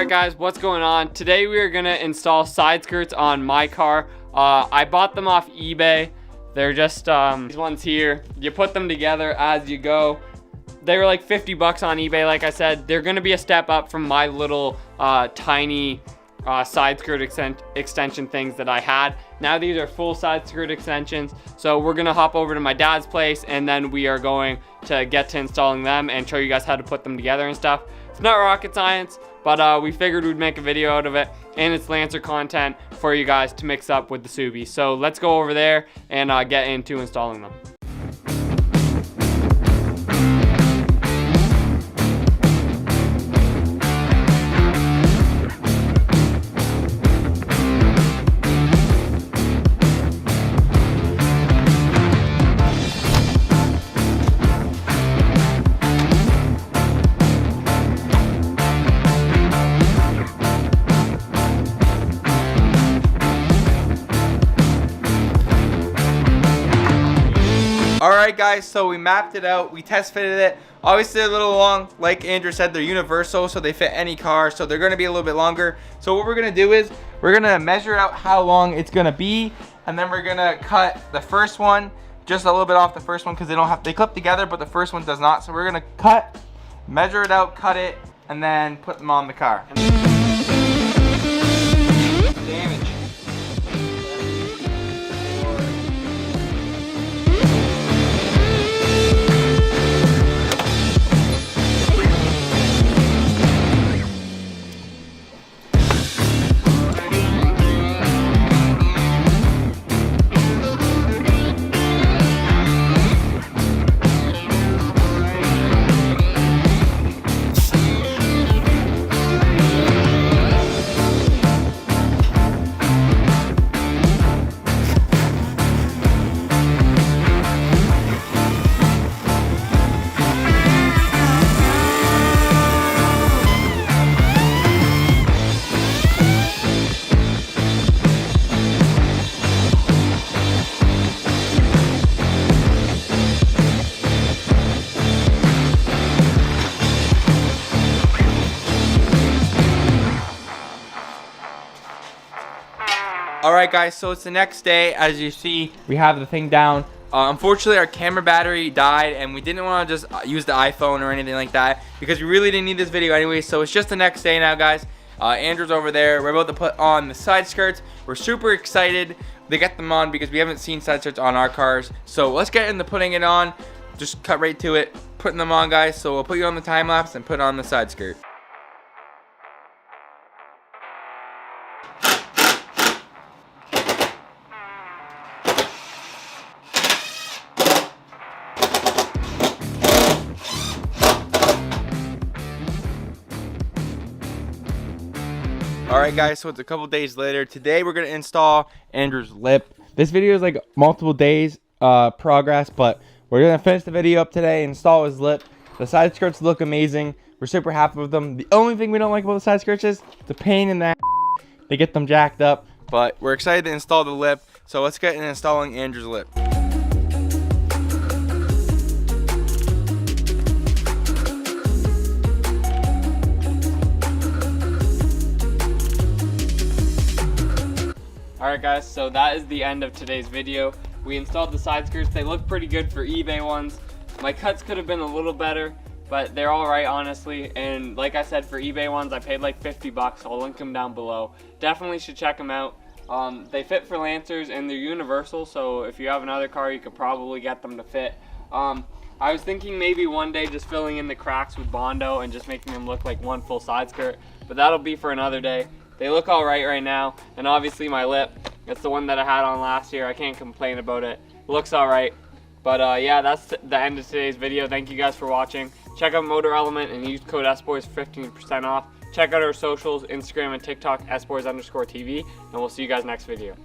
Alright guys, what's going on? Today we are going to install side skirts on my car. I bought them off eBay. They're just these ones here. You put them together as you go. They were like 50 bucks on eBay. Like I said, they're going to be a step up from my little tiny side skirt extension things that I had. Now these are full side skirt extensions. So we're going to hop over to my dad's place and then we are going to get to installing them and show you guys how to put them together and stuff. It's not rocket science, but we figured we'd make a video out of it, and it's Lancer content for you guys to mix up with the Subi. So let's go over there and get into installing them. Alright guys, so we mapped it out, we test fitted it. Obviously a little long, like Andrew said, they're universal, so they fit any car, so they're going to be a little bit longer. So what we're going to do is, we're going to measure out how long it's going to be, and then we're going to cut the first one, just a little bit off the first one, because they clip together, but the first one does not. So we're going to cut, measure it out, cut it, and then put them on the car. Damage. Alright guys, so it's the next day. As you see, we have the thing down. Unfortunately, our camera battery died, and we didn't want to just use the iPhone or anything like that, because we really didn't need this video anyway. So it's just the next day now, guys. Andrew's over there. We're about to put on the side skirts. We're super excited to get them on because we haven't seen side skirts on our cars. So let's get into putting it on. Just cut right to it, putting them on, guys. So we'll put you on the time lapse and put on the side skirt. Alright guys, so it's a couple days later. Today we're going to install Andrew's lip. This video is like multiple days progress, but we're going to finish the video up today, install his lip. The side skirts look amazing. We're super happy with them. The only thing we don't like about the side skirts is the pain in that they get them jacked up. But we're excited to install the lip, so let's get into installing Andrew's lip. Alright guys, so that is the end of today's video. We installed the side skirts. They look pretty good for eBay ones. My cuts could have been a little better, but they're alright honestly. And like I said, for eBay ones I paid like 50 bucks. I'll link them down below. Definitely should check them out. They fit for Lancers and they're universal, so if you have another car you could probably get them to fit. I was thinking maybe one day just filling in the cracks with Bondo and just making them look like one full side skirt, but that'll be for another day. They look alright right now, and obviously my lip, it's the one that I had on last year. I can't complain about it. Looks alright. But yeah, that's the end of today's video. Thank you guys for watching. Check out Motor Element and use code SBOYS for 15% off. Check out our socials, Instagram and TikTok, SBOYS_TV, and we'll see you guys next video.